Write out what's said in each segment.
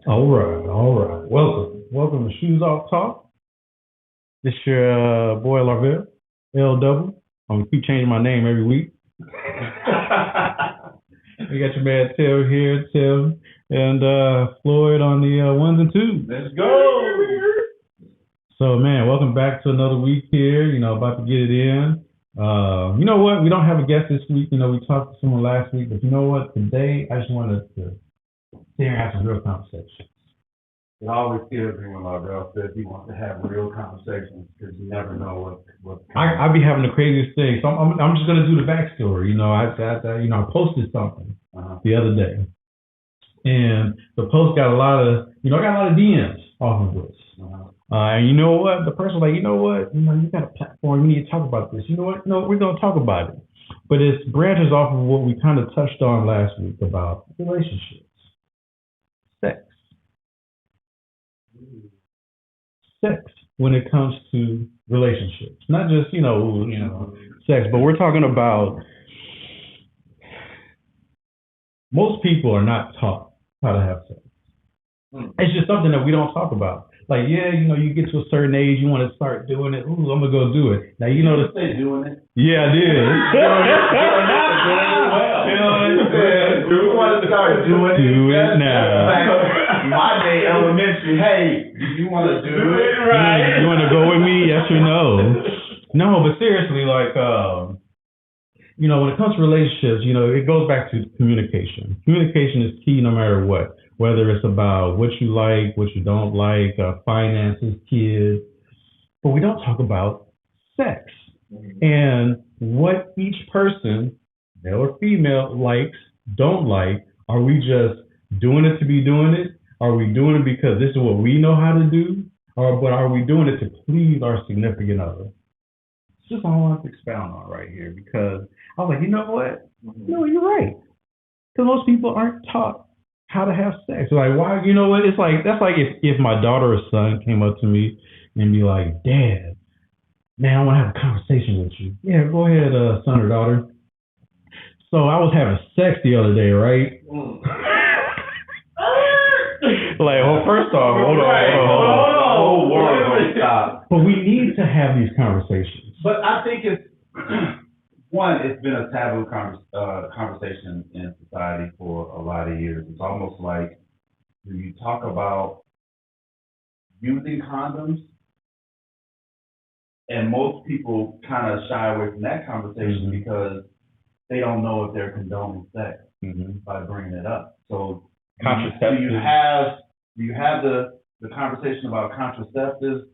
All right. Welcome to Shoes Off Talk. This your boy Larville, L Double. I'm gonna keep changing my name every week. We got your man Tim here, Tim, and Floyd on the ones and twos. Let's go. So man, welcome back to another week here. About to get it in. You know what? We don't have a guest this week. We talked to someone last week, but you know what? Today I just wanted to sit here and have some real conversation. It always kills me when Lardell says he wants to have real conversations because you never know what. I be having the craziest thing. So I'm just gonna do the backstory. I posted something the other day, and the post got a lot of I got a lot of DMs off of this. And you know what? The person was like, you got a platform. You need to talk about this. You know what? No, we're gonna talk about it. But it branches off of what we kind of touched on last week about relationships, sex. Sex when it comes to relationships, not just sex, but we're talking about most people are not taught how to have sex. It's just something that we don't talk about. Like, you get to a certain age, you want to start doing it. Ooh, I'm gonna go do it. Now Say doing it. Yeah, I did. You want to start doing it? Do it now. My day elementary. Hey, do you want to do it? Right. You want to go with me? Yes or no? No, but seriously, when it comes to relationships, it goes back to communication. Communication is key no matter what, whether it's about what you like, what you don't like, finances, kids. But we don't talk about sex and what each person, male or female, likes, don't like. Are we just doing it to be doing it? Are we doing it because this is what we know how to do? But are we doing it to please our significant other? It's just all I want to expound on right here because I was like, you know what? No, you're right. Because most people aren't taught how to have sex. Like, why? You know what? It's like that's like if my daughter or son came up to me and be like, Dad, man, I want to have a conversation with you. Yeah, go ahead, son or daughter. So I was having sex the other day, right? Like, well, first off, hold on. The whole world don't stop. But we need to have these conversations. But I think it's it's been a taboo conversation in society for a lot of years. It's almost like when you talk about using condoms, and most people kind of shy away from that conversation because they don't know if they're condoning sex by bringing it up. So contraceptives. Do you have the conversation about contraceptives,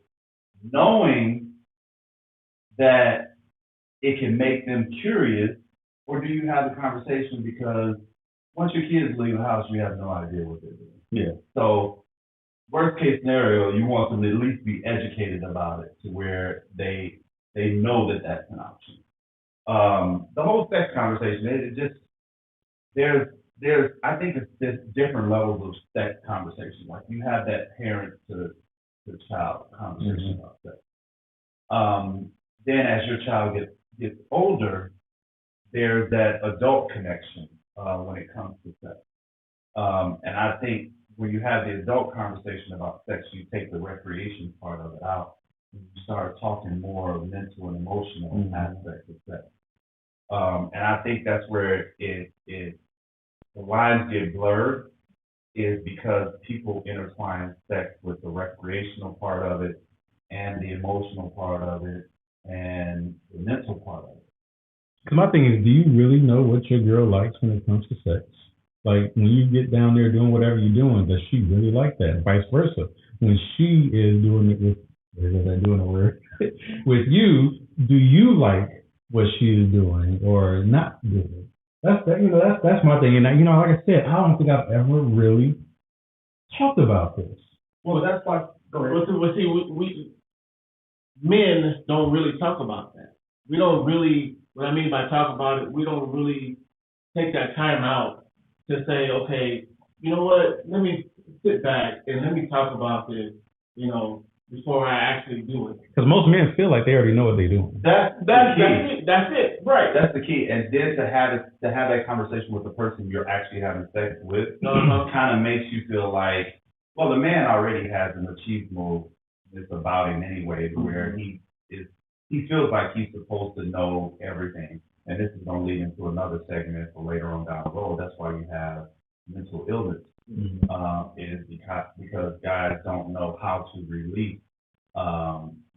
knowing that it can make them curious, or do you have the conversation because once your kids leave the house, you have no idea what they're doing? Yeah. So worst case scenario, you want them to at least be educated about it to where they know that that's an option. The whole sex conversation, it just there's I think it's different levels of sex conversation. Like you have that parent to child conversation about sex. Then as your child gets older, there's that adult connection when it comes to sex. And I think when you have the adult conversation about sex, you take the recreation part of it out. And you start talking more mental and emotional aspects of sex. And I think that's where the lines get blurred, is because people intertwine sex with the recreational part of it and the emotional part of it and the mental part of it. Because my thing is, do you really know what your girl likes when it comes to sex? Like when you get down there doing whatever you're doing, does she really like that? Vice versa. When she is doing it with you, do you like what she is doing or not doing? That's my thing. And like I said, I don't think I've ever really talked about this. Well, that's like, we men don't really talk about that. We don't really, what I mean by talk about it, we don't really take that time out to say, okay, you know what, let me sit back and let me talk about this, before I actually do it. Because most men feel like they already know what they're doing. That's it. That's it. Right. That's the key. And then to have that conversation with the person you're actually having sex with kind of makes you feel like Well, the man already has an achievement that's about him anyway, to where he feels like he's supposed to know everything. And this is gonna lead into another segment for later on down the road. That's why you have mental illness, is because guys don't know how to release,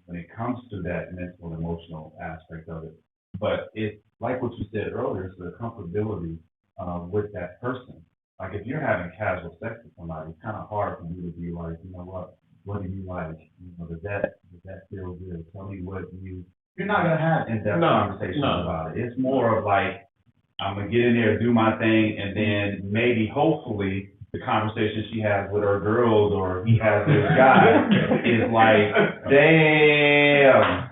when it comes to that mental, emotional aspect of it. But it's like what you said earlier, it's the comfortability, with that person. Like if you're having casual sex with somebody, it's kind of hard for you to be like, you know what do you like? You know, does that feel good? Tell me what you're not gonna have in-depth conversations about it. It's more of like, I'm gonna get in there, do my thing, and then maybe, hopefully, the conversation she has with her girls or he has with his guy is like, damn.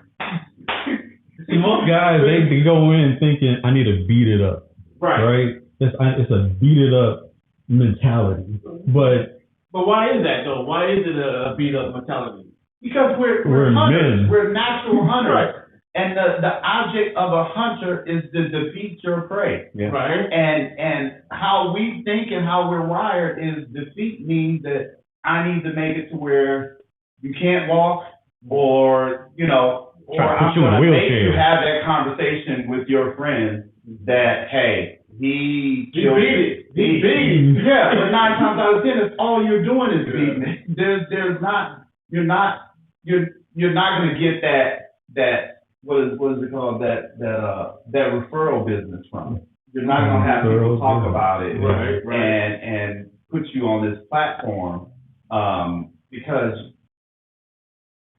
See, most guys, they go in thinking, I need to beat it up, right? It's a beat it up mentality, but why is that though? Why is it a beat up mentality? Because we're hunters. men. We're natural hunters. Right. And the object of a hunter is to defeat your prey. Yeah. Right. And how we think and how we're wired is defeat means that I need to make it to where you can't walk, or, you know, or Try to put I'm you in a gonna make wheelchair. you have that conversation with your friend that, hey, he beat it. He beat it. Yeah, but 9 times out of 10, it's all you're doing is beating it. You're not gonna get that what is it called, that referral business from it. You're not gonna have people talk about it and put you on this platform, because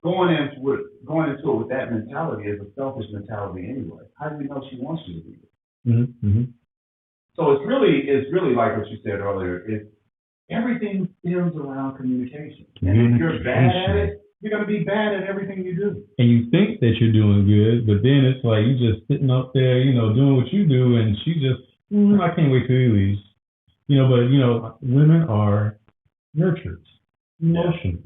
going into it with that mentality is a selfish mentality anyway. How do you know she wants you to be there? Mm-hmm. So it's really like what you said earlier. Everything stems around communication. And if you're bad at it, you're gonna be bad at everything you do. And you think that you're doing good, but then it's like you just sitting up there, you know, doing what you do, and she just, I can't wait till he leaves. You know, but you know, women are nurtured, emotional.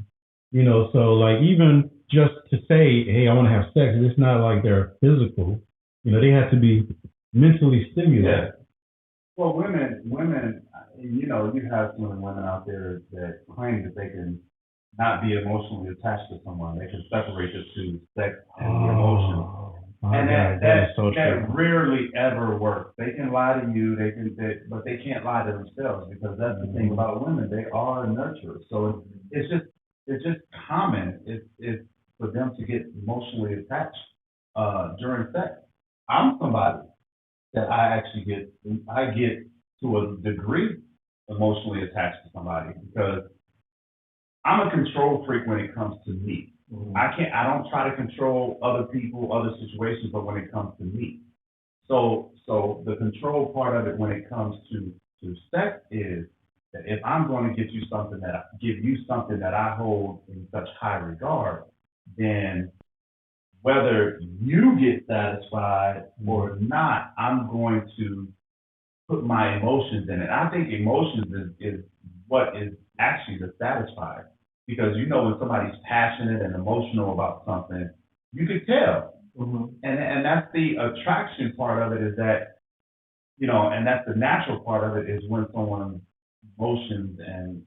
You know, so like even just to say, hey, I want to have sex, it's not like they're physical. You know, they have to be mentally stimulated. Well, women, you know, you have some women out there that claim that they can not be emotionally attached to someone. They can separate the two, sex and the emotion. And that rarely ever works. They can lie to you, but they can't lie to themselves, because that's the thing about women. They are nurturers. So it's just common. It's for them to get emotionally attached during sex. I'm somebody that I get to a degree emotionally attached to somebody, because I'm a control freak when it comes to me. I don't try to control other people, other situations, but when it comes to me. So the control part of it when it comes to sex is that if I'm going to give you something that I hold in such high regard, then whether you get satisfied or not, I'm going to put my emotions in it. I think emotions is what is actually the satisfier. Because you know when somebody's passionate and emotional about something, you can tell. And that's the attraction part of it, is that, you know, and that's the natural part of it, is when someone's emotions and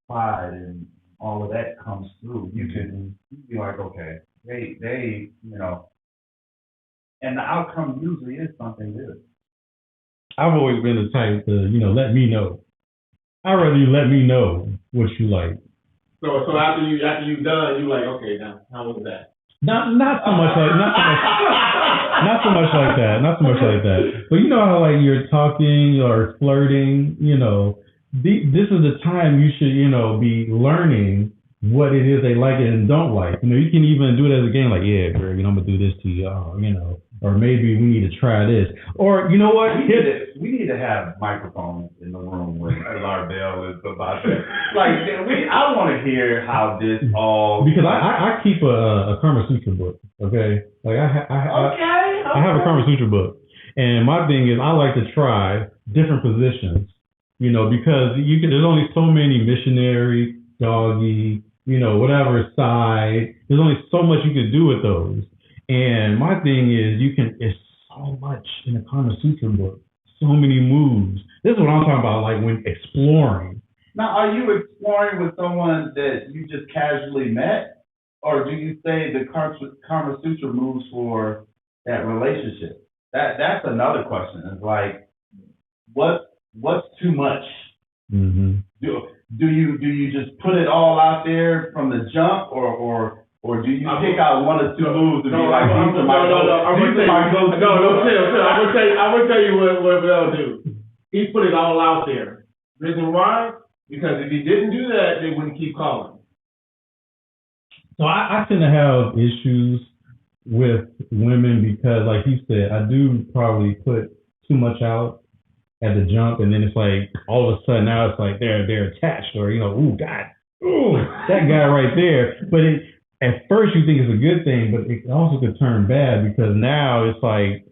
pride and all of that comes through, you can be like, okay, they, you know, and the outcome usually is something good. I've always been the type to, you know, let me know. I'd rather you let me know what you like. So after you've done, you like, okay, now how was that? Not so much like that. But you know how like you're talking or flirting, you know, this is the time you should, you know, be learning what it is they like and don't like. You know, you can even do it as a game, like, yeah, Greg, you know, I'm gonna do this to you, you know, or maybe we need to try this, or you know what? We need to have microphones in the room when Lardell is about to. Like, I want to hear how this all. Because I keep a Kama Sutra book, okay? Like I have a Kama Sutra book, and my thing is I like to try different positions, you know, because there's only so many missionary, doggy, you know, whatever side. There's only so much you can do with those. And my thing is, it's so much in the Kama Sutra book, so many moves. This is what I'm talking about, like when exploring. Now, are you exploring with someone that you just casually met? Or do you say the Kama Sutra moves for that relationship? That's another question. It's like, what's too much? Mm-hmm. Do you just put it all out there from the jump, or do you pick out one or two moves and be like, these are my go-to? I'm gonna tell you what they'll do. He put it all out there. Reason why? Because if he didn't do that, they wouldn't keep calling. So I tend to have issues with women because, like you said, I do probably put too much out at the jump, and then it's like all of a sudden now it's like they're attached, or ooh, God, ooh, that guy right there. But at first you think it's a good thing, but it also could turn bad because now it's like,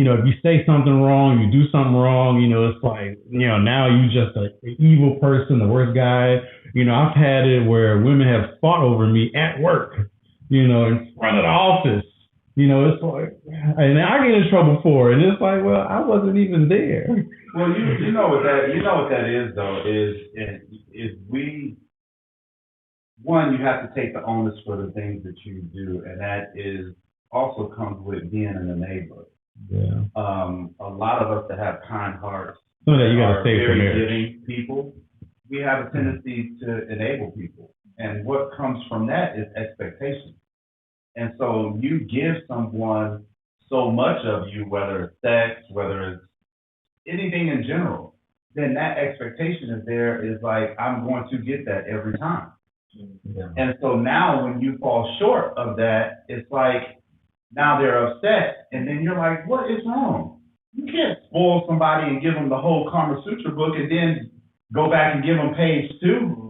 if you say something wrong, you do something wrong, it's like, now you just an evil person, the worst guy. I've had it where women have fought over me at work, in front of the office. It's like, and I get in trouble for it. And it's like, well, I wasn't even there. Well, you know what that is though, is you have to take the onus for the things that you do, and that is also comes with being an enabler. Yeah. A lot of us that have kind hearts, so that you gotta save for very marriage. giving people, we have a tendency to enable people. And what comes from that is expectation. And so you give someone so much of you, whether it's sex, whether it's anything in general, then that expectation is there, is like, I'm going to get that every time. Yeah. And so now when you fall short of that, it's like, now they're upset. And then you're like, what is wrong? You can't spoil somebody and give them the whole Kama Sutra book and then go back and give them page 2.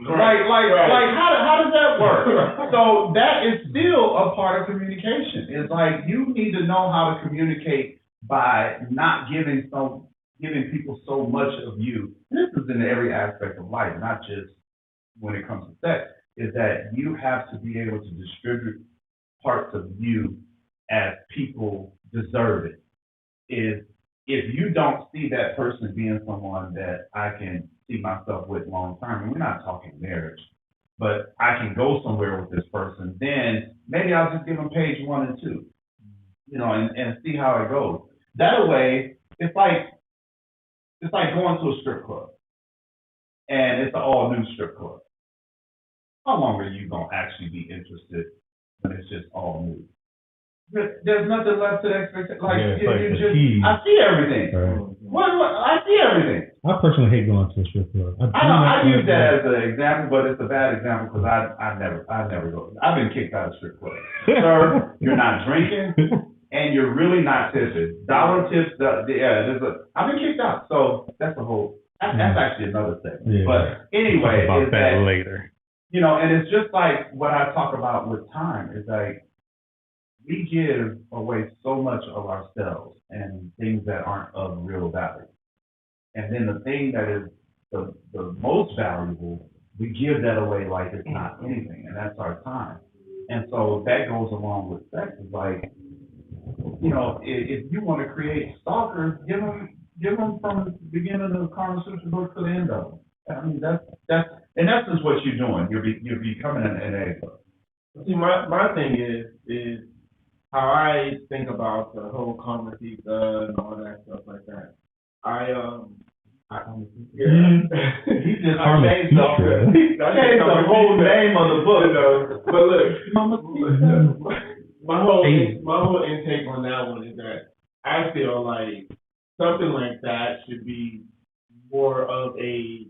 Right. Like, how does that work? So that is still a part of communication. It's like, you need to know how to communicate by not giving people so much of you. This is in every aspect of life, not just when it comes to sex, is that you have to be able to distribute parts of you as people deserve it. Is if you don't see that person being someone that I can see myself with long term, and we're not talking marriage, but I can go somewhere with this person, then maybe I'll just give them page 1 and 2, and see how it goes. That way, it's like going to a strip club, and it's an all new strip club. How long are you gonna actually be interested when it's just all new? There's nothing left to the expectation. Like, I see everything. Right. What? I see everything. I personally hate going to a strip club. I use that as an example, but it's a bad example because I never go. I've been kicked out of strip clubs. Sir, you're not drinking, and you're really not tipping. Dollar tips, I've been kicked out. So that's actually another thing. Yeah. But anyway, we'll talk about that later. And it's just like what I talk about with time. Is like, we give away so much of ourselves and things that aren't of real value. And then the thing that is the most valuable, we give that away like it's not anything, and that's our time. And so that goes along with sex. It's like, if you want to create stalkers, give them from the beginning of the Kama Sutra book to the end of it. I mean, that's in essence what you're doing. You're becoming an enabler. See, my thing is how I think about the whole Kama Sutra and all that stuff like that. He just changed the whole name of the book. But look, my whole intake on that one is that I feel like something like that should be more of a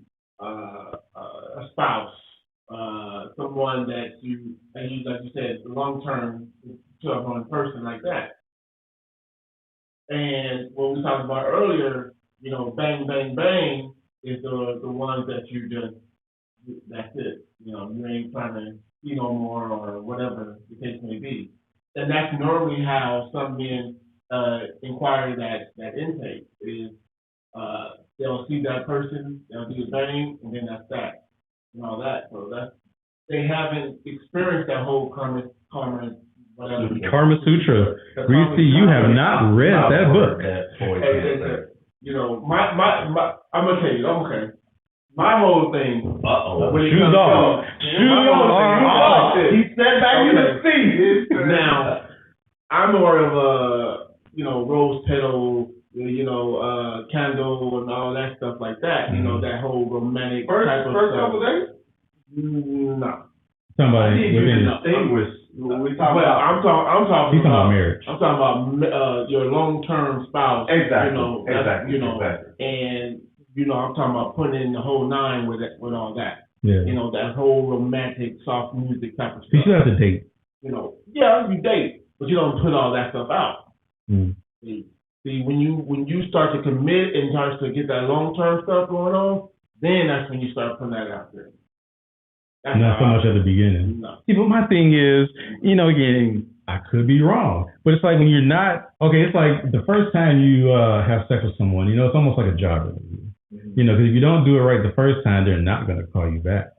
spouse, someone that you, like you said, long term to a one person like that. And what we talked about earlier, bang, bang, bang is the ones that you just, that's it. You ain't trying to see no more or whatever the case may be. And that's normally how some men inquire that intake is, they'll see that person, they'll do the bang, and then that's that, and all that. So they haven't experienced that whole Kama Sutra. Reese, you have not read that book. My I'm gonna tell you, okay. My whole thing, Uh-oh. when it Shoes comes off. to, Shoes my whole thing is off. like this. He sat back in the Okay. seat. Now, I'm more of a, rose petal, candle and all that stuff like that, that whole romantic type of First stuff. couple days? No. Somebody I need you within to it. distinguish. We Well, talking about. I'm talking He's talking about about, marriage. I'm talking about, your long-term spouse. Exactly, That's, exactly, exactly. and, I'm talking about putting in the whole nine with it, with all that. Yeah. That whole romantic, soft music type of You stuff. should have to date. Yeah, you date, but you don't put all that stuff out. Mm. See, when you start to commit and start to get that long-term stuff going on, then that's when you start putting that out there. That's Not so how much at the beginning. No. See, but my thing is, again, I could be wrong, but it's like when you're not, okay, it's like the first time you have sex with someone, it's almost like a job interview. Because if you don't do it right the first time, they're not going to call you back.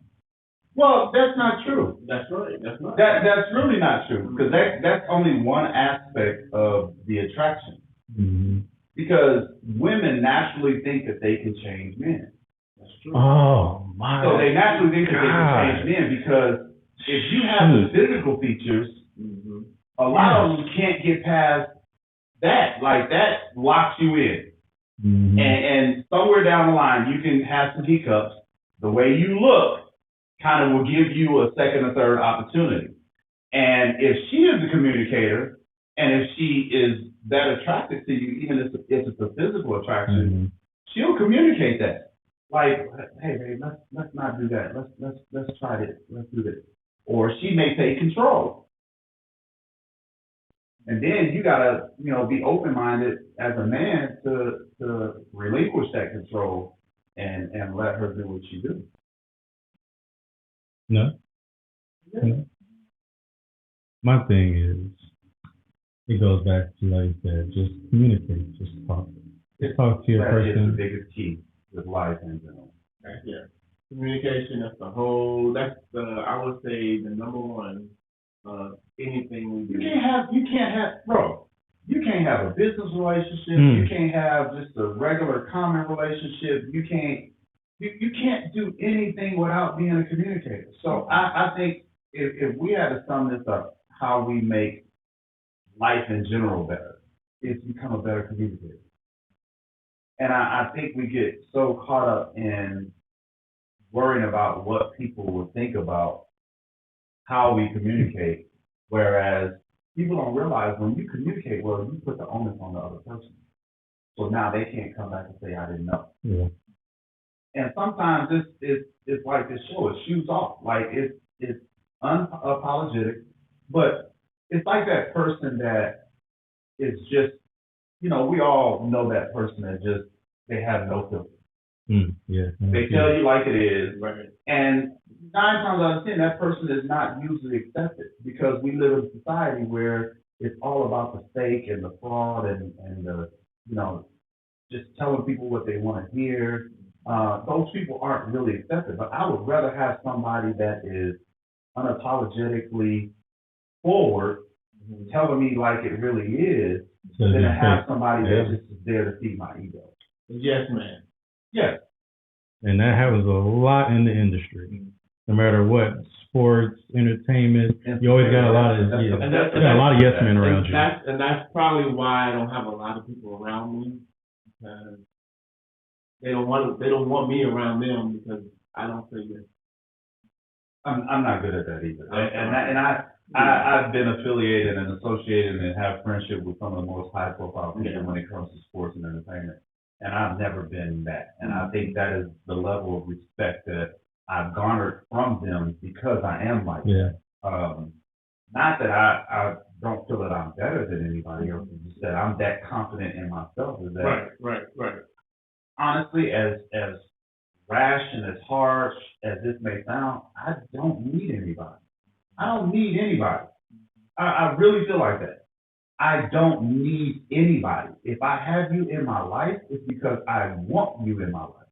Well, that's not true. That's right, that's not. That's really not true, because that's only one aspect of the attraction. Mm-hmm. Because women naturally think that they can change men. That's true. Oh, my So they naturally think that they can God. change men, because if you have the physical features, a lot of them can't get past that. Like, that locks you in. Mm-hmm. And somewhere down the line, you can have some hiccups. The way you look kind of will give you a second or third opportunity. And if she is a communicator, and if she is that attracted to you, even if it's a physical attraction, she'll communicate that. Like, hey, babe, let's not do that. Let's try this. Let's do this. Or she may take control. And then you gotta, be open-minded as a man to relinquish that control and let her do what she do. No? No. My thing is, it goes back to, like you said, just communicate, just talk. Just talk to your That is the person. biggest key with life in general. Yeah. Communication, that's I would say the number one, anything we do. You can't have a business relationship, you can't have just a regular common relationship, you can't do anything without being a communicator. So I think if we had to sum this up, how we make life in general better, is become a better communicator. And I think we get so caught up in worrying about what people will think about how we communicate, whereas people don't realize when you communicate well, you put the onus on the other person. So now they can't come back and say, I didn't know. Yeah. And sometimes it's like this show, it's shoes off. Like it's unapologetic, but it's like that person that is just, we all know that person that just, they have no filter. Yeah. They tell you like it is. Right. And 9 times out of 10, that person is not usually accepted, because we live in a society where it's all about the fake and the fraud and the, just telling people what they want to hear. Those people aren't really accepted, but I would rather have somebody that is unapologetically forward, telling me like it really is, than to have somebody that just is there to feed my ego. Yes, man. Yes. And that happens a lot in the industry. No matter what, sports, entertainment, you always got a lot of yes men around you. And that's probably why I don't have a lot of people around me, because they don't want me around them, because I don't say yes. I'm not good at that either. I've been affiliated and associated and have friendship with some of the most high profile people when it comes to sports and entertainment. And I've never been that. And I think that is the level of respect that I've garnered from them, because I am like that. Not that I don't feel that I'm better than anybody else, it's just that I'm that confident in myself. Is that Right. honestly, as rash and as harsh as this may sound, I don't need anybody. I don't need anybody. I really feel like that. I don't need anybody. If I have you in my life, it's because I want you in my life.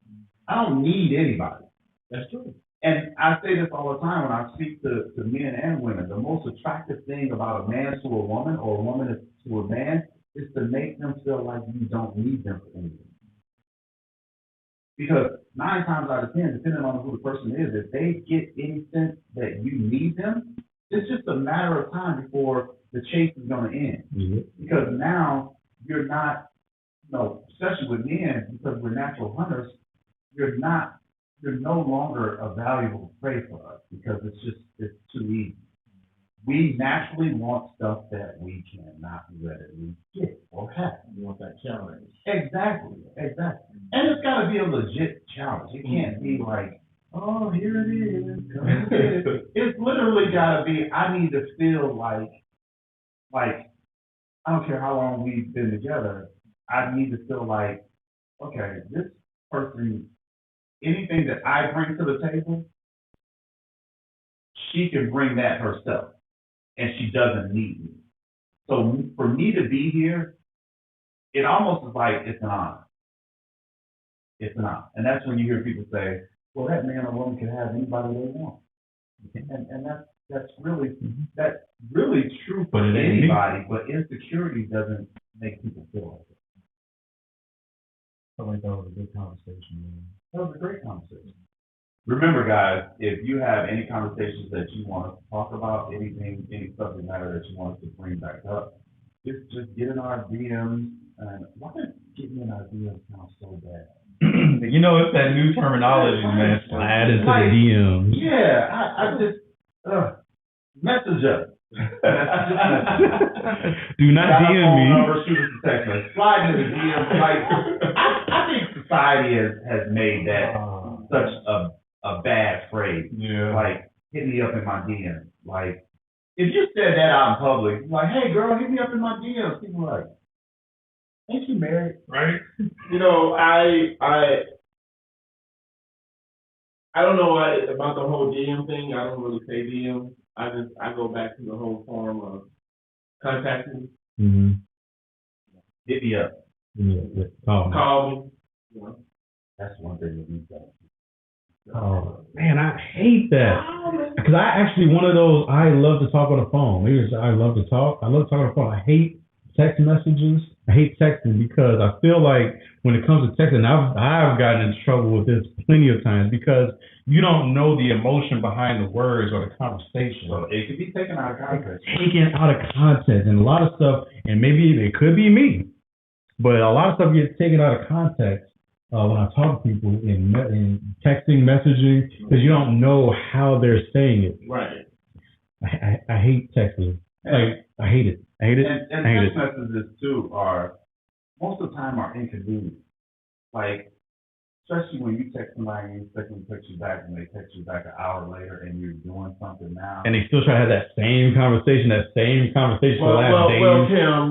I don't need anybody. That's true. And I say this all the time when I speak to men and women. The most attractive thing about a man to a woman, or a woman to a man, is to make them feel like you don't need them for anything. Because 9 times out of 10, depending on who the person is, if they get any sense that you need them, it's just a matter of time before the chase is going to end. Yeah. Because now you're not, especially with men, because we're natural hunters, you're no longer a valuable prey for us because it's too easy. We naturally want stuff that we cannot readily get or have. You want that challenge. Exactly. And it's got to be a legit challenge. It can't be like, oh, here it is. Come get it. It's literally got to be, I need to feel like, I don't care how long we've been together, I need to feel like, okay, this person, anything that I bring to the table, she can bring that herself, and she doesn't need me. So for me to be here, it almost is like it's an honor. It's an honor. And that's when you hear people say, well, that man or woman can have anybody they want. And that's really true for But it ain't me. anybody, but insecurity doesn't make people feel like it. I feel like that was a good conversation, man. That was a great conversation. Remember, guys, if you have any conversations that you want us to talk about, anything, any subject matter that you want us to bring back up, just get in our DMs. And why does getting in our DMs sound so bad? You know, it's that new terminology, man. Slide into the DMs. Yeah, I just message us. Do not Got our DM phone me. number, shoot us a text message. Slide into the DMs. Like, I think society has made that such a bad phrase. Yeah. Like, hit me up in my DMs. Like, if you said that out in public, like, hey girl, hit me up in my DMs, people are like, ain't you married? Right? You know, I don't know about the whole DM thing. I don't really say DM. I go back to the whole form of contacting, Mm-hmm. Hit me up. Yeah. Oh, call me. You know. That's one thing that we've done. oh, man, I hate that. Because I actually one of those, I love to talk on the phone. Maybe it's I love to talk. I love to talk on the phone. I hate text messages. I hate texting because I feel like when it comes to texting, I've gotten into trouble with this plenty of times because you don't know the emotion behind the words or the conversation. So it could be taken out of context. Taken out of context, and a lot of stuff, and maybe it could be me, but a lot of stuff gets taken out of context when I talk to people in texting, messaging, because you don't know how they're saying it. Right. I hate texting. Like, I hate it. I hate it. And I hate text messages too are, most of the time are inconvenient. Like, especially when you text somebody and you expect them to text you back and they text you back an hour later and you're doing something now. And they still try to have that same conversation for the last days.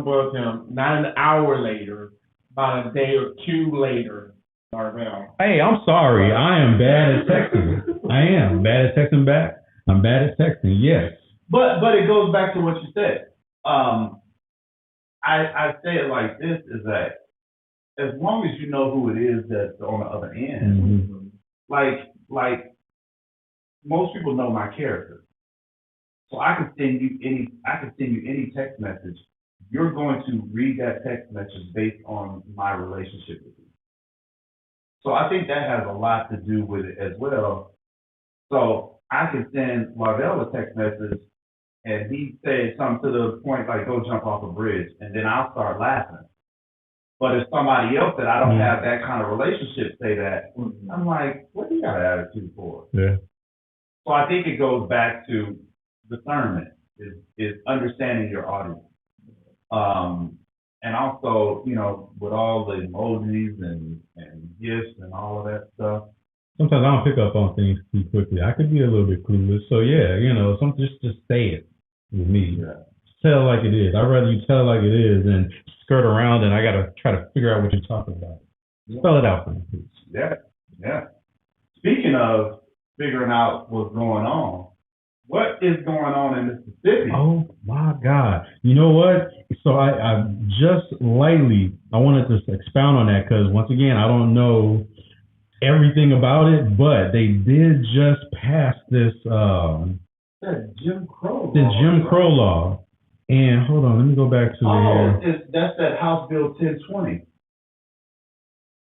Well, Tim, not an hour later, about a day or two later, Marvell. Hey, I'm sorry. I am bad at texting. I am bad at texting back. I'm bad at texting, yes. But it goes back to what you said. I say it like this, is that as long as you know who it is that's on the other end, Mm-hmm. like most people know my character. So I can send you any text message. You're going to read that text message based on my relationship with you. So I think that has a lot to do with it as well. So I can send Lardell a text message and he says something to the point like, go jump off a bridge, and then I'll start laughing. But if somebody else that I don't have that kind of relationship say that, I'm like, what do you got an attitude for? Yeah. So I think it goes back to discernment, is understanding your audience. And also, with all the emojis and gifs and all of that stuff. Sometimes I don't pick up on things too quickly. I could be a little bit clueless. So yeah, just say it with me. Yeah. Tell it like it is. I'd rather you tell it like it is than skirt around and I gotta try to figure out what you're talking about. Spell it out for me, please. Yeah. Speaking of figuring out what's going on, what is going on in Mississippi? Oh my God. You know what? So I just lightly, I wanted to expound on that because once again, I don't know everything about it, but they did just pass this That Jim Crow law. the Jim Crow law. And hold on, let me go back to Oh, here. that's that House Bill 1020.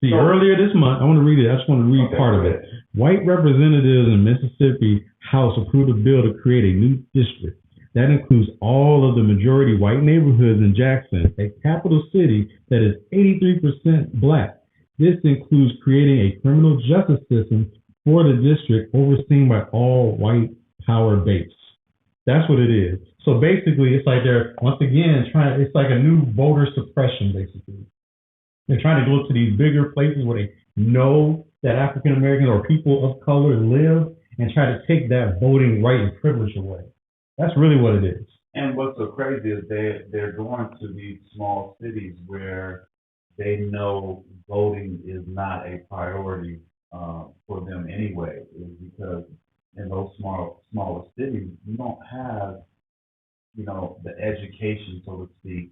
See, So- earlier this month, I want to read it. I just want to read Okay, part of go it. ahead. White representatives in Mississippi House approved a bill to create a new district that includes all of the majority white neighborhoods in Jackson, a capital city that is 83% black. This includes creating a criminal justice system for the district overseen by all white power base. That's what it is. So basically, it's like they're, once again, it's like a new voter suppression, basically. They're trying to go to these bigger places where they know that African Americans or people of color live and try to take that voting right and privilege away. That's really what it is. And what's so crazy is they're going to these small cities where they know voting is not a priority for them anyway, is because in those smaller cities, you don't have, you know, the education, so to speak,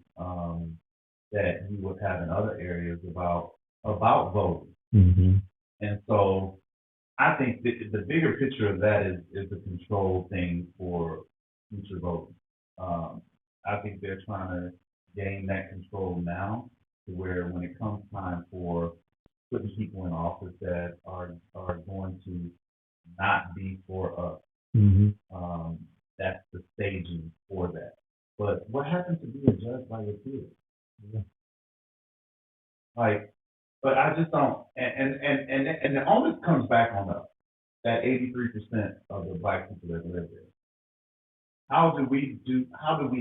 that you would have in other areas about voting. Mm-hmm. And so I think the bigger picture of that is the control thing for future voting. I think they're trying to gain that control now to where when it comes time for putting people in office that are going to not be for us, Mm-hmm. that's the staging for that. But what happens to being judged by your peers? Yeah. Like, but I just don't, and the onus comes back on us, that 83% of the black people that live there. How do we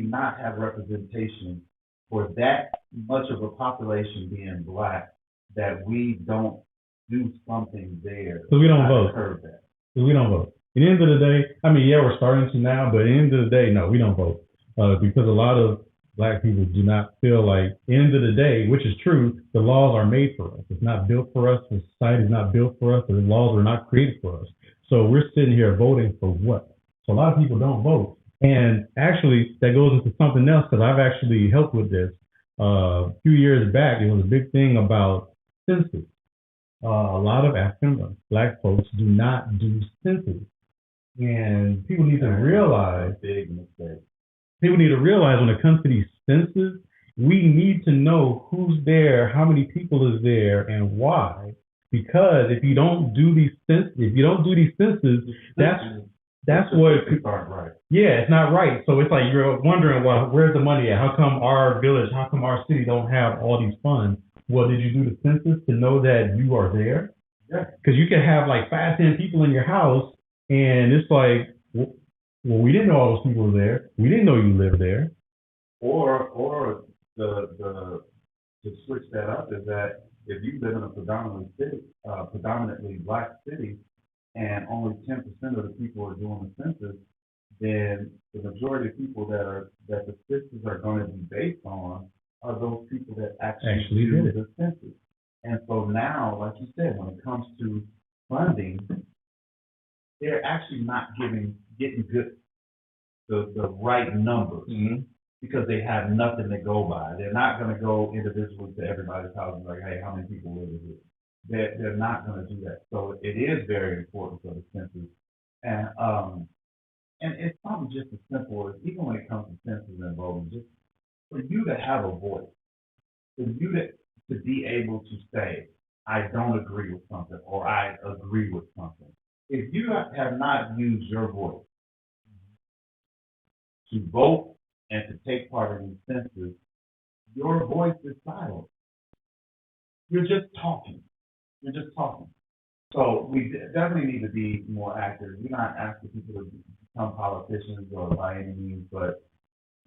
not have representation for that much of a population being black that we don't do something there? Because we don't to vote. curb that? Because we don't vote. At the end of the day, I mean, yeah, we're starting to now, but at the end of the day, no, we don't vote. Because a lot of black people do not feel like, at the end of the day, which is true, the laws are made for us. It's not built for us. The society is not built for us. The laws were not created for us. So we're sitting here voting for what? So a lot of people don't vote. And actually, that goes into something else, because I've actually helped with this. A few years back, it was a big thing about census. A lot of African black folks do not do census. And people need to realize, Big mistake. when it comes to these census, we need to know who's there, how many people is there, and why. Because if you don't do these census, that's what Statistics aren't right. yeah, it's not right. So it's like you're wondering, well, where's the money at? How come our village, how come our city don't have all these funds? Well, did you do the census to know that you are there? Yeah. Because you can have like 5, 10 people in your house, and it's like, well, we didn't know all those people were there. We didn't know you lived there. Or the to switch that up is that if you live in a predominantly black city, and only 10% of the people are doing the census, then the majority of people that the census are going to be based on are those people that actually do did it. the census. And so now, like you said, when it comes to funding, they're actually not getting the right numbers because they have nothing to go by. They're not going to go individually to everybody's house and be like, hey, how many people live here? They're not going to do that. So it is very important for the census. And it's probably just as simple as, even when it comes to census and voting, just for you to have a voice, for you to be able to say, I don't agree with something, or I agree with something. If you have not used your voice to vote and to take part in the census, your voice is silent. You're just talking. You're just talking. So we definitely need to be more active. We're not asking people to become politicians or by any means, but,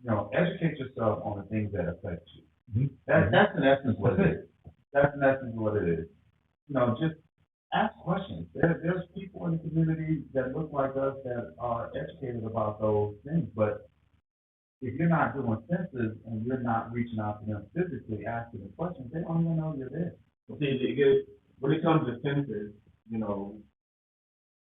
you know, educate yourself on the things that affect you. Mm-hmm. That's in essence what it is. That's in essence what it is. You know, just ask questions. There's people in the community that look like us that are educated about those things, but if you're not doing census and you're not reaching out to them physically asking the questions, they don't even know you're there. See, when it comes to census, you know,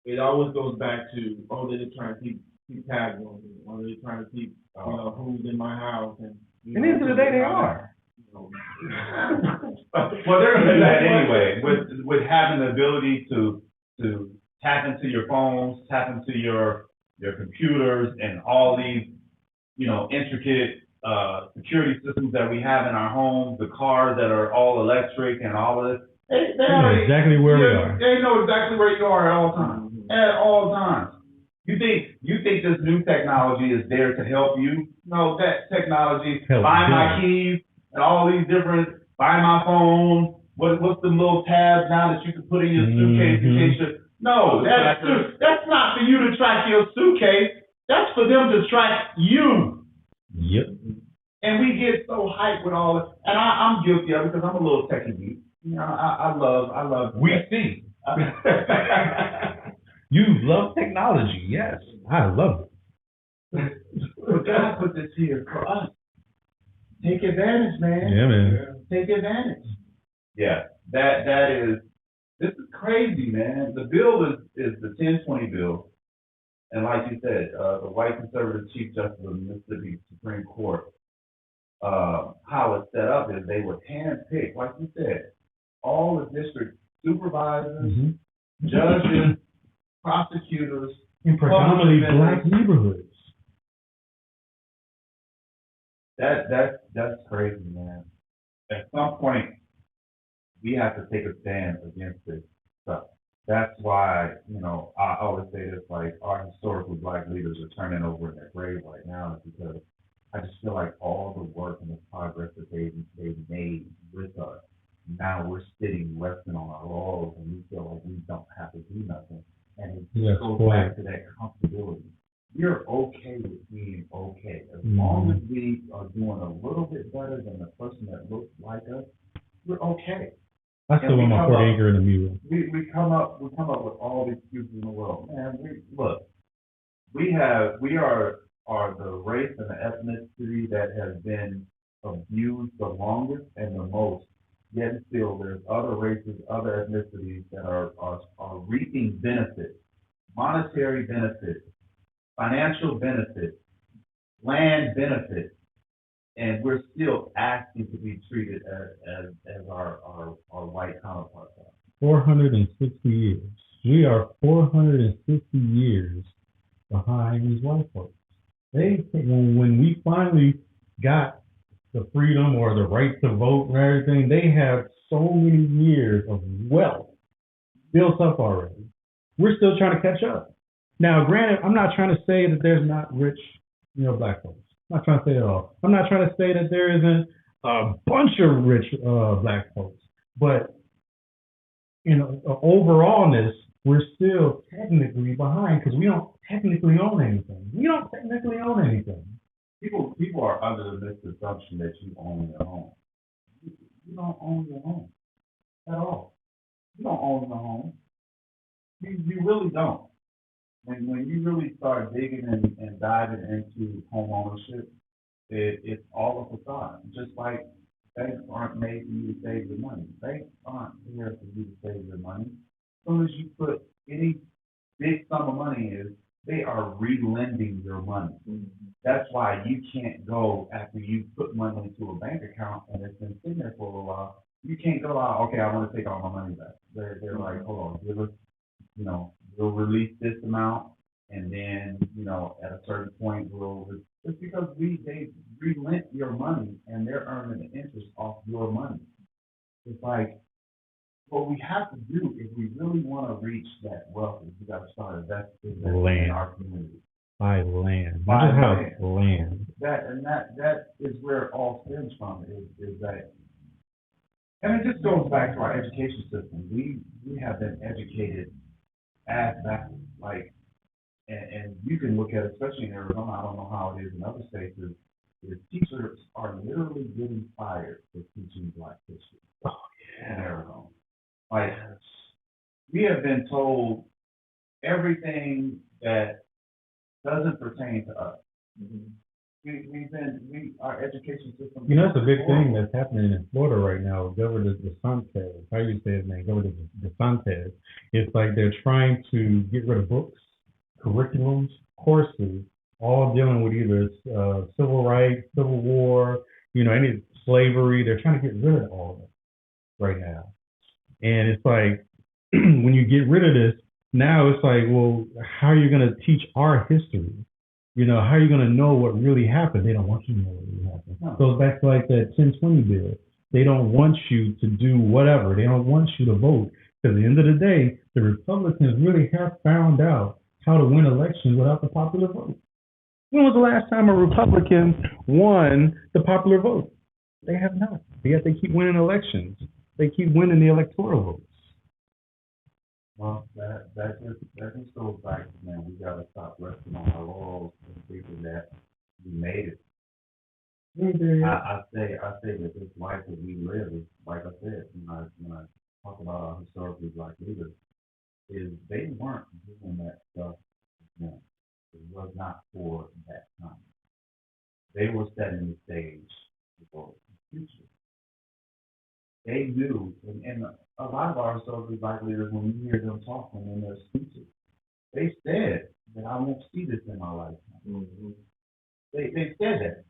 it always goes back to, oh, they're just trying to keep tabs on me, or they're trying to keep, you know, who's in my house, and. At the end of the day, they are. You know. Well, they're gonna do that anyway, with having the ability to tap into your phones, tap into your computers, and all these, you know, intricate security systems that we have in our homes, the cars that are all electric and all of this. They They know already, exactly where we are. They know exactly where you are at all times. At all times. You think this new technology is there to help you? No, that technology, Help buy my them. keys and all these different, buy my phone, what's the little tabs now that you can put in your suitcase in case you, no, that's not for you to track your suitcase. That's for them to track you. Yep. And we get so hyped with all this, and I'm guilty of it because I'm a little techie geek. You know, I love. We see. You love technology, yes. I love it. But God put this here for us. Take advantage, man. Yeah, man. Take advantage. Yeah, that is, this is crazy, man. The bill is the 1020 bill. And like you said, the white conservative Chief Justice of the Mississippi Supreme Court, how it's set up is they were handpicked, like you said, all the district supervisors, Mm-hmm. judges, prosecutors, In predominantly public black defenders. neighborhoods. That's crazy, man. At some point, we have to take a stand against this stuff. That's why, I always say this, like, our historical black leaders are turning over in their grave right now, is because I just feel like all the work and the progress that they've made with us, now we're sitting resting on our laurels and we feel like we don't have to do nothing. And it Yes, just goes quite. back to that comfortability. You're okay with being okay. As long as we are doing a little bit better than the person that looks like us, we're okay. I still want my Fort Anchor in the mirror. We come up with all the excuses in the world. Man, we are the race and the ethnicity that has been abused the longest and the most. Yet still, there's other races, other ethnicities that are reaping benefits, monetary benefits, financial benefits, land benefits, and we're still asking to be treated as our white counterparts are. 460 years. We are 460 years behind these white folks. When we finally got the freedom or the right to vote and everything, they have so many years of wealth built up already. We're still trying to catch up. Now, granted, I'm not trying to say that there's not rich, black folks. I'm not trying to say it all. I'm not trying to say that there isn't a bunch of rich black folks. But, overallness, we're still technically behind because we don't technically own anything. People are under the misconception that you own your home. You don't own your home at all. You don't own your home. You really don't. When you really start digging and diving into home ownership, it's all a facade. Just like banks aren't made for you to save your money. Banks aren't here for you to save your money. As soon as you put any big sum of money in, they are re-lending your money. That's why you can't go after you put money into a bank account and it's been sitting there for a little while. You can't go out, okay, I want to take all my money back. They're like, hold on, give us, we'll release this amount, and then, at a certain point, it's because they relent your money and they're earning the interest off your money. It's like, what we have to do if we really want to reach that wealth is we got to start investing in our community. Buy land. Buy land. That is where it all stems from, is that, and it just goes back to our education system. We have been educated as backwards, and you can look at it, especially in Arizona, I don't know how it is in other states, is teachers are literally getting fired for teaching Black history in Arizona. We have been told everything that doesn't pertain to us. Our education system. That's a big thing that's happening in Florida right now. Governor DeSantis, how you say his name, Governor DeSantis. It's like they're trying to get rid of books, curriculums, courses, all dealing with either civil rights, civil war, any slavery. They're trying to get rid of all of it right now. And it's like, when you get rid of this, now it's like, well, how are you going to teach our history? How are you going to know what really happened? They don't want you to know what really happened. No. Goes back to like that 1020 bill. They don't want you to do whatever. They don't want you to vote. Because at the end of the day, the Republicans really have found out how to win elections without the popular vote. When was the last time a Republican won the popular vote? They have not. Yet they keep winning elections. They keep winning the electoral votes. Well, that just goes back to, man, we gotta stop resting on our laurels and thinking that we made it. I say that this life that we live is, like I said, when I talk about our historically black leaders, is they weren't doing that stuff then. It was not for that time. They were setting the stage for the future. They knew, and a lot of our historically black leaders, when you hear them talking in their speeches, they said that I won't see this in my lifetime. Mm-hmm. They said that.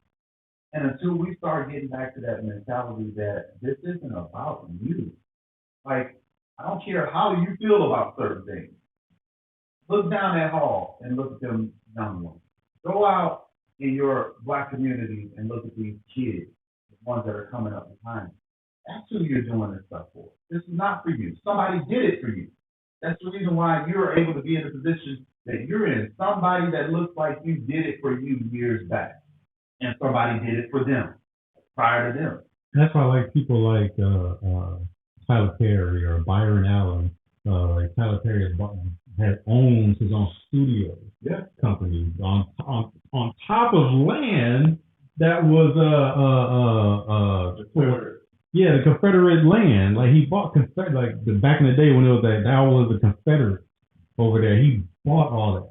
And until we start getting back to that mentality that this isn't about you, like, I don't care how you feel about certain things. Look down that hall and look at them young ones. Go out in your black community and look at these kids, the ones that are coming up behind you. That's who you're doing this stuff for. This is not for you. Somebody did it for you. That's the reason why you're able to be in the position that you're in. Somebody that looks like you did it for you years back. And somebody did it for them, prior to them. That's why I like people like Tyler Perry or Byron Allen. Like Tyler Perry owns his own studio company on top of land that was the Confederate land. Like he bought Confederate, like back in the day when it was that was the Confederate over there. He bought all that.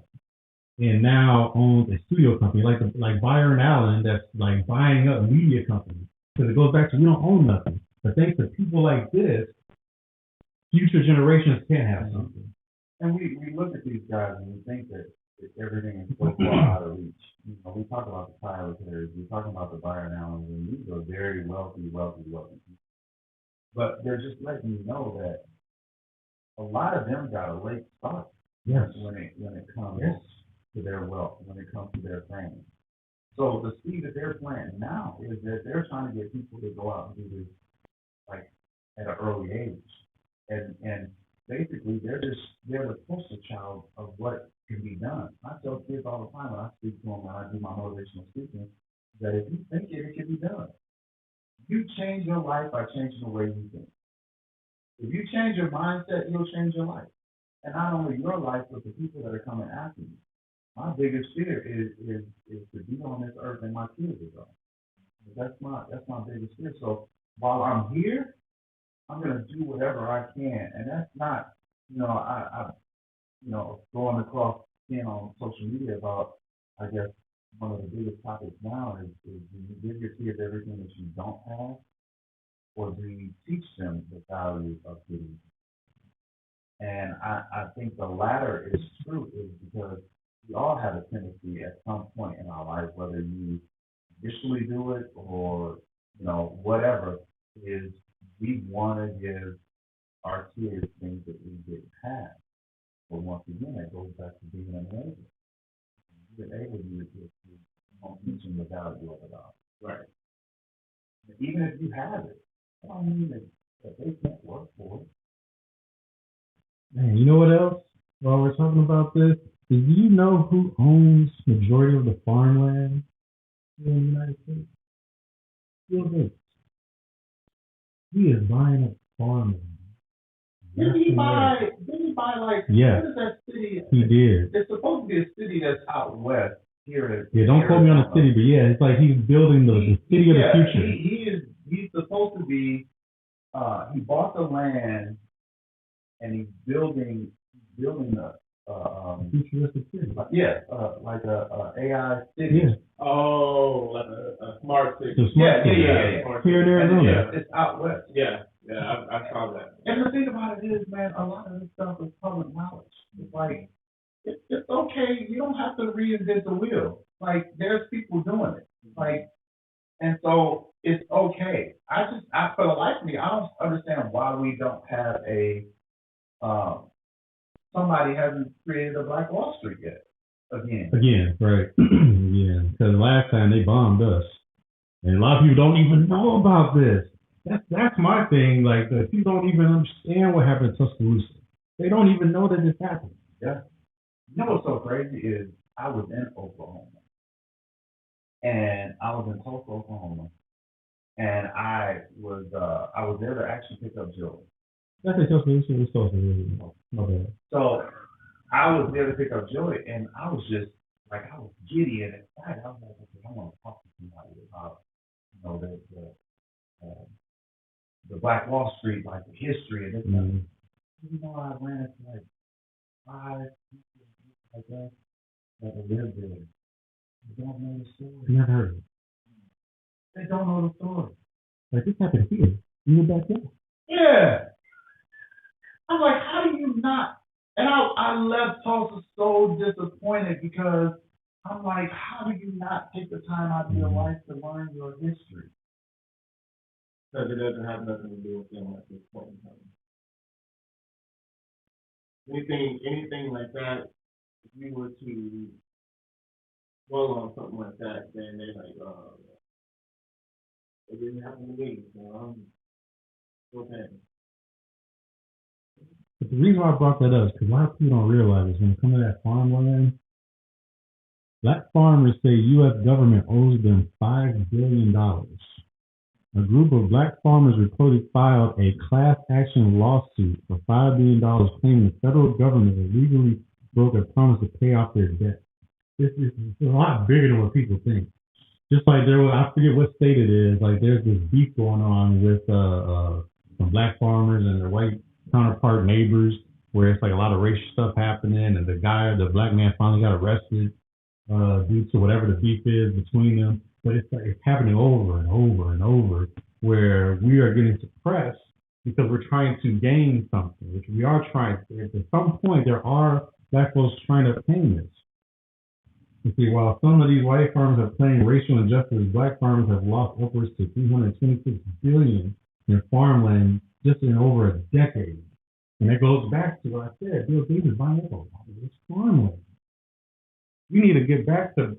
And now owns a studio company like Byron Allen that's like buying up media companies. Because it goes back to we don't own nothing. But thanks to people like this, future generations can have something. And we look at these guys and we think that everything is so far out of reach. You know, we talk about the Tyler Perrys, we talk about the Byron Allens, and these are very wealthy people. But they're just letting you know that a lot of them got a late start. Yes. When it comes to their wealth, when it comes to their fame. So the seed that they're planting now is that they're trying to get people to go out and do this like at an early age. And basically they're the poster child of what can be done. I tell kids all the time when I speak to them, when I do my motivational speaking, that if you think it can be done. You change your life by changing the way you think. If you change your mindset, you'll change your life. And not only your life, but the people that are coming after you. My biggest fear is to be on this earth and my kids are gone. That's my biggest fear. So while I'm here, I'm gonna do whatever I can, and that's not, I going across on social media about, I guess one of the biggest topics now is do you give your kids everything that you don't have, or do you teach them the value of giving? And I think the latter is true, is because we all have a tendency at some point in our life, whether you initially do it or, whatever, is we want to give our kids things that we didn't have. But once again, it goes back to being an enabler. You enable your kids to don't teach them the value of it all. Right. Even if you have it, I don't mean that they can't work for it. Man, you know what else? While we're talking about this, do you know who owns majority of the farmland here in the United States? Bill Gates. He is buying up farmland. Didn't he buy like, yes, what is that city? He did. It's supposed to be a city that's out west here. Yeah, don't quote me on the city, but yeah, it's like he's building the city of the future. He's supposed to be, he bought the land and he's building a futuristic city. Like a AI city. Yeah. Oh, like a smart city. Yeah. Here in Arizona. Yeah, it's out west. Yeah, I saw that. And the thing about it is, man, a lot of this stuff is public knowledge. It's like, it's okay. You don't have to reinvent the wheel. Like, there's people doing it. Like, and so it's okay. For the life of me, I don't understand why we don't have somebody hasn't created a Black Wall Street yet. Again, right. Yeah, because last time they bombed us. And a lot of people don't even know about this. That's my thing. Like, people don't even understand what happened in Tuscaloosa. They don't even know that this happened. Yeah. You know what's so crazy is I was in Oklahoma, and I was in Tulsa, Oklahoma, and I was there to actually pick up Joey. That's a Tuscaloosa. It's Tuscaloosa. My bad. So I was there to pick up Joey, and I was just like, I was giddy and excited. I was like, okay, I want to talk to somebody about, the Black Wall Street, like the history and this. Mm-hmm. You know, I ran into like 5 people like that live there. They don't know the story. Never heard of it. They don't know the story. Like, this happened here. You were back there. Yeah. I'm like, how do you not? And I left Tulsa so disappointed because I'm like, how do you not take the time out of your life to learn your history? Because it doesn't have nothing to do with them at this point in time. Anything like that, if you were to dwell on something like that, then they're like, it didn't happen to me, so I'm okay. But the reason why I brought that up is because a lot of people don't realize is when it comes to that farmland, black farmers say U.S. government owes them $5 billion. A group of black farmers reportedly filed a class action lawsuit for $5 billion claiming the federal government illegally broke a promise to pay off their debt. This is a lot bigger than what people think. Just like there was, I forget what state it is, like there's this beef going on with some black farmers and their white counterpart neighbors, where it's like a lot of racial stuff happening, and the black man finally got arrested due to whatever the beef is between them. But it's like it's happening over and over and over, where we are getting suppressed because we're trying to gain something, which we are trying to. At some point, there are black folks trying to obtain this. You see, while some of these white farmers are playing racial injustice, black farmers have lost upwards to $326 billion in farmland just in over a decade. And that goes back to what I said, Bill Gates is buying up a lot of this farmland. We need to get back to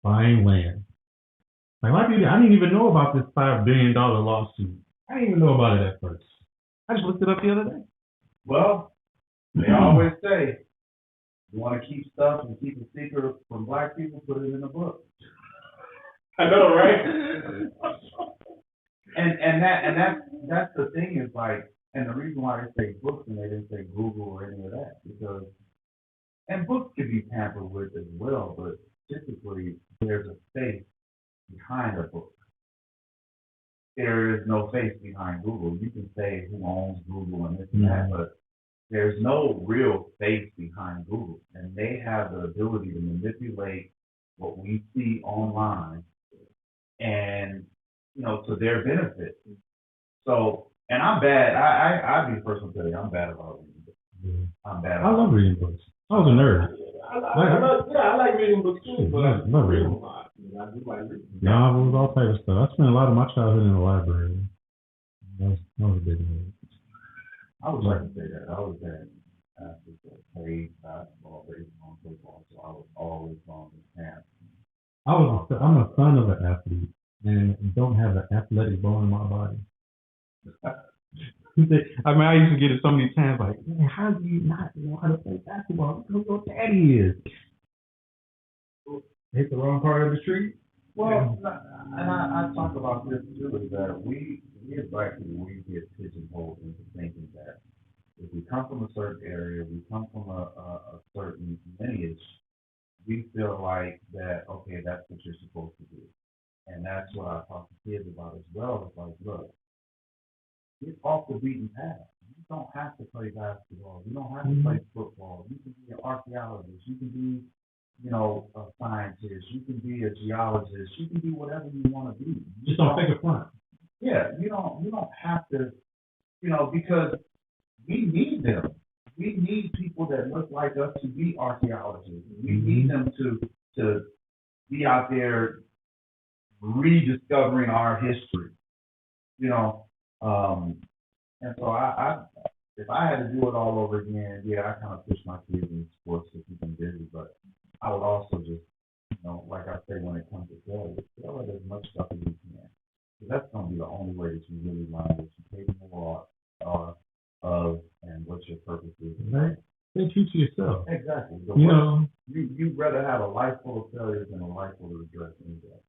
buying land. Like, I didn't even know about this $5 billion lawsuit. I didn't even know about it at first. I just looked it up the other day. Well, they always say, you want to keep stuff and keep a secret from black people, put it in a book. I know, right? That's the thing is like, and the reason why they say books and they didn't say Google or any of that, because, and books can be tampered with as well, but typically there's a face behind a book. There is no face behind Google. You can say who owns Google and this and that, but there's no real face behind Google. And they have the ability to manipulate what we see online and, to their benefit. So, and I'm bad. I'll be the first one to tell you, I'm bad about reading books. Yeah. I'm bad I about love reading books. I was a nerd. I like reading books too, but I love read reading. a lot. I do like reading. Novels, all types of stuff. I spent a lot of my childhood in the library. That was a big one. I would like to say that. I was at played basketball, baseball, football, so I was always on the camp. I'm a son of an athlete and don't have an athletic bone in my body. I used to get it so many times, like, man, how do you not know how to play basketball? Look who your daddy is. Hit the wrong part of the street? Well, and I talk about this too, is that we as black people, we get pigeonholed into thinking that if we come from a certain area, we come from a certain lineage, we feel like that, okay, that's what you're supposed to do. And that's what I talk to kids about as well. It's like, look, get off the beaten path. You don't have to play basketball. You don't have to play football. You can be an archaeologist. You can be, a scientist. You can be a geologist. You can be whatever you want to be. Just don't take a front. Yeah, you don't have to, because we need them. We need people that look like us to be archaeologists. We need them to be out there rediscovering our history. And so if I had to do it all over again, yeah, I kind of push my kids in sports to keep them busy, but I would also just, like I say, when it comes to failure, fail at as much stuff as you can. That's gonna be the only way that you really learn what you capable of and what your purpose is. Right. Then teach yourself. Exactly. You know, You'd rather have a life full of failures than a life full of regrets any day.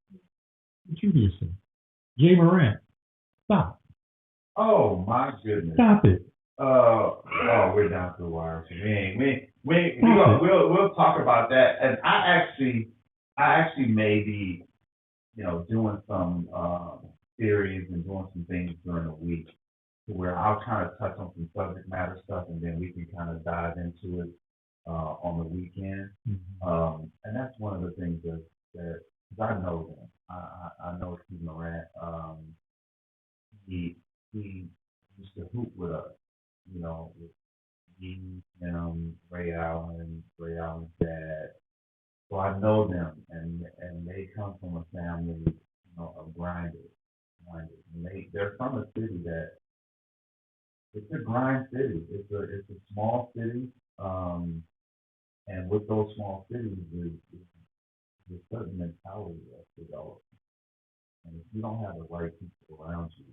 teach yourself. Jay Morant, stop. Oh my goodness. Stop it. We're down to the wire. So we'll talk about that. And I actually may be, doing some theories and doing some things during the week to where I'll kind of touch on some subject matter stuff, and then we can kind of dive into it on the weekend. And that's one of the things that because I know them. I know Steve Morant. He used to hoop with us, with me, him, Ray Allen's dad. So I know them, and they come from a family, of grinders. And they're from a city that it's a grind city. It's a small city, and with those small cities, there's a certain mentality that's developed. And if you don't have the right people around you,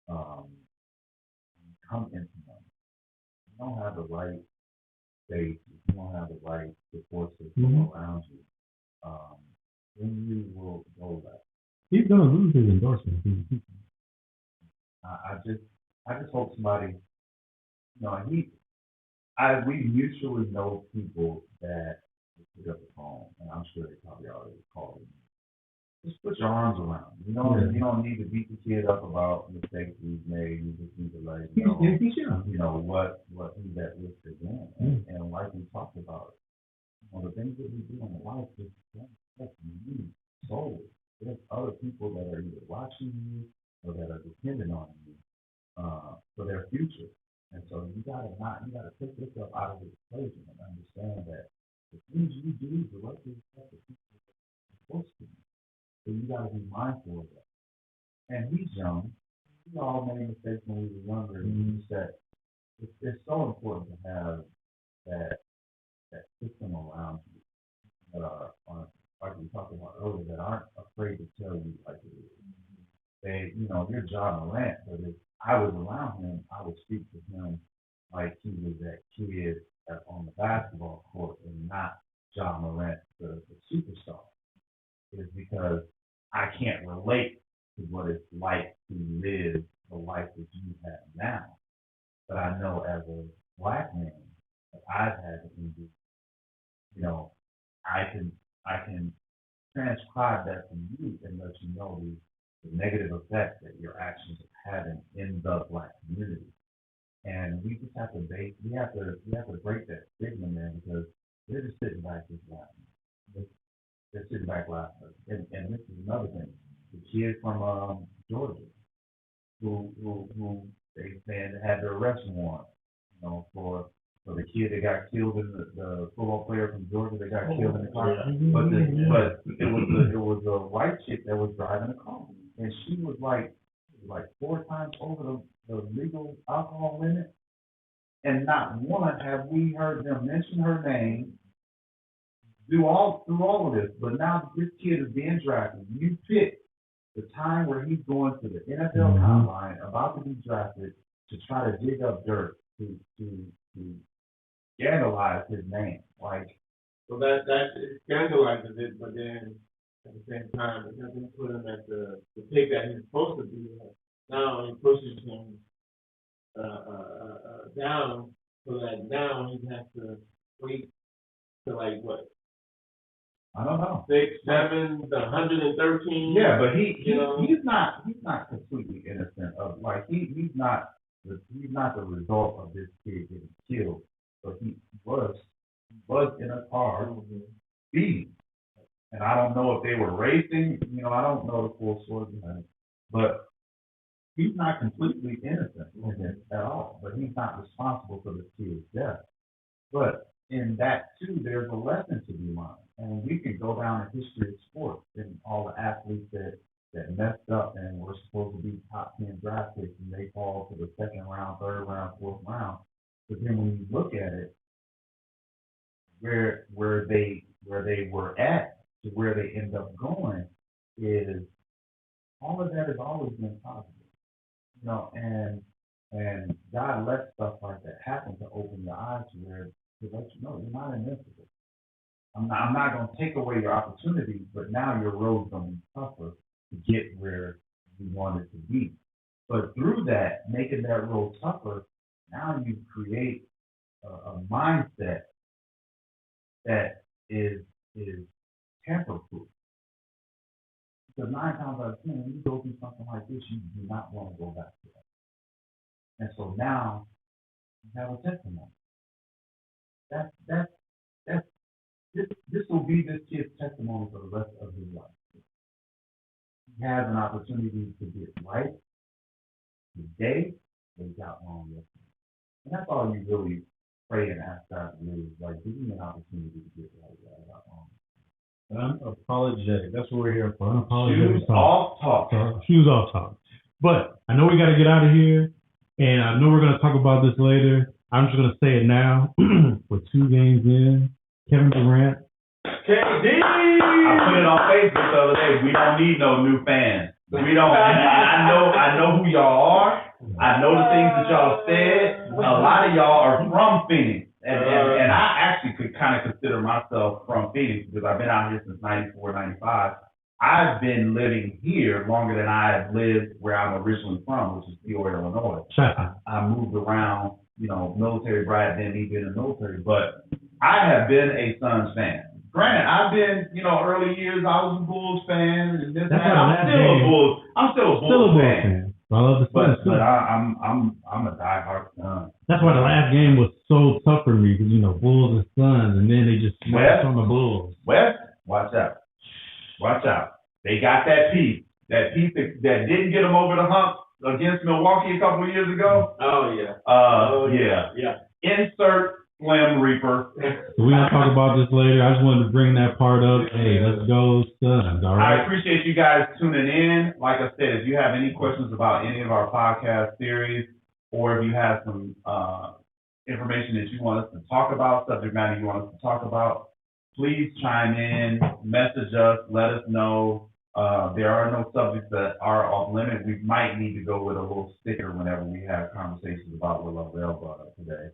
you come into them. You don't have the right space. You don't have the right support system around you. Then you will go left. He's gonna lose his endorsement. I just hope somebody, we mutually know people that pick up the phone, and I'm sure they probably already called him. Just put your arms around him. You don't need to beat the kid up about mistakes he's made. You just need to let him know, what he's at risk of doing. And like we talked about, the things that we do in life is that's you solely. There's other people that are either watching you or that are dependent on you for their future. And so you gotta take yourself out of the equation and understand that the things you do directly affect the people that you're supposed to do. So you gotta be mindful of that. And he's young. We all made mistakes when we were younger. And just that it's so important to have that system around you that are like we talked about earlier, that aren't afraid to tell you like it is. They, you're Ja Morant, but if I was around him, I would speak to him like he was that kid on the basketball court and not Ja Morant, the superstar. Is because I can't relate to what it's like to live the life that you have now. But I know as a black man that I've had to endure, I can transcribe that to you and let you know the negative effects that your actions are having in the black community. And we just have to we have to break that stigma, man, because they're just sitting back just laughing. They're sitting back laughing. And this is another thing. The kid from Georgia who they said had the arrest warrant, for the kid that got killed in the football player from Georgia that got killed in the car. But it was a white chick that was driving the car, and she was like 4 times over the legal alcohol limit, and not one have we heard them mention her name. Through all of this, but now this kid is being drafted. You pick the time where he's going to the NFL combine, about to be drafted, to try to dig up dirt to scandalize his name. So that scandalizes it, but then at the same time, it doesn't put him at the pick that he's supposed to be at. Now it pushes him down, so that now he has to wait to what? I don't know. 6, 7, the 113. Yeah, but he's not completely innocent of he's not the result of this kid getting killed, but he was in a car speeding. And I don't know if they were racing, I don't know the full story behind it, but he's not completely innocent in this at all, but he's not responsible for this kid's death. But in that too, there's a lesson to be learned. And we can go down the history of sports and all the athletes that messed up and were supposed to be top 10 draft picks and they fall to the 2nd round, 3rd round, 4th round. But then when you look at it, where they were at to where they end up going is all of that has always been positive, you know, and God lets stuff like that happen to open your eyes to let you know you're not invincible. I'm not gonna take away your opportunities, but now your road's gonna be tougher to get where you want it to be. But through that, making that road tougher, now you create a mindset that is tamper-proof. Because 9 times out of 10, when you go through something like this, you do not want to go back to that. And so now you have a testimony. This will be this kid's testimony for the rest of his life. He has an opportunity to get right today, but he got wrong yesterday. And that's all you really pray and ask God to do is like, give me an opportunity to get right where I got wrong. Unapologetic. That's what we're here for. Unapologetic Shoes talk. off talk. Shoes off talk. But I know we got to get out of here, and I know we're going to talk about this later. I'm just going to say it now. We're 2 games in. Kevin Durant. KD! I put it on Facebook the other day. We don't need no new fans. We don't. I know who y'all are. I know the things that y'all said. A lot of y'all are from Phoenix. And I actually could kind of consider myself from Phoenix because I've been out here since 94, 95. I've been living here longer than I have lived where I'm originally from, which is Peoria, Illinois. I moved around, you know, military brat, then me being in the military, but I have been a Suns fan. Granted, I've been, you know, early years, I was a Bulls fan, and this, I'm still a Bulls fan. I love the Suns too. But I'm a diehard Suns. That's why the last game was so tough for me because, you know, Bulls and Suns, and then they just smashed on the Bulls. West, watch out. Watch out. They got that piece that didn't get them over the hump against Milwaukee a couple of years ago. Oh, yeah. Yeah. Insert Slim Reaper. So we're going to talk about this later. I just wanted to bring that part up. Hey, let's go Suns, all right? I appreciate you guys tuning in. Like I said, if you have any questions about any of our podcast series, or if you have some information that you want us to talk about, subject matter you want us to talk about, please chime in, message us, let us know. There are no subjects that are off limit. We might need to go with a little sticker whenever we have conversations about what Lavelle brought up today.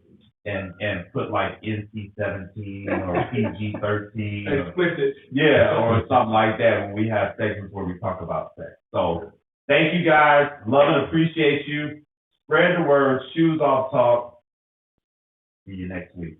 And put like NC-17 or PG-13. Explicit. Or something like that when we have segments where we talk about sex. So thank you guys. Love and appreciate you. Spread the word. Shoes off talk. See you next week.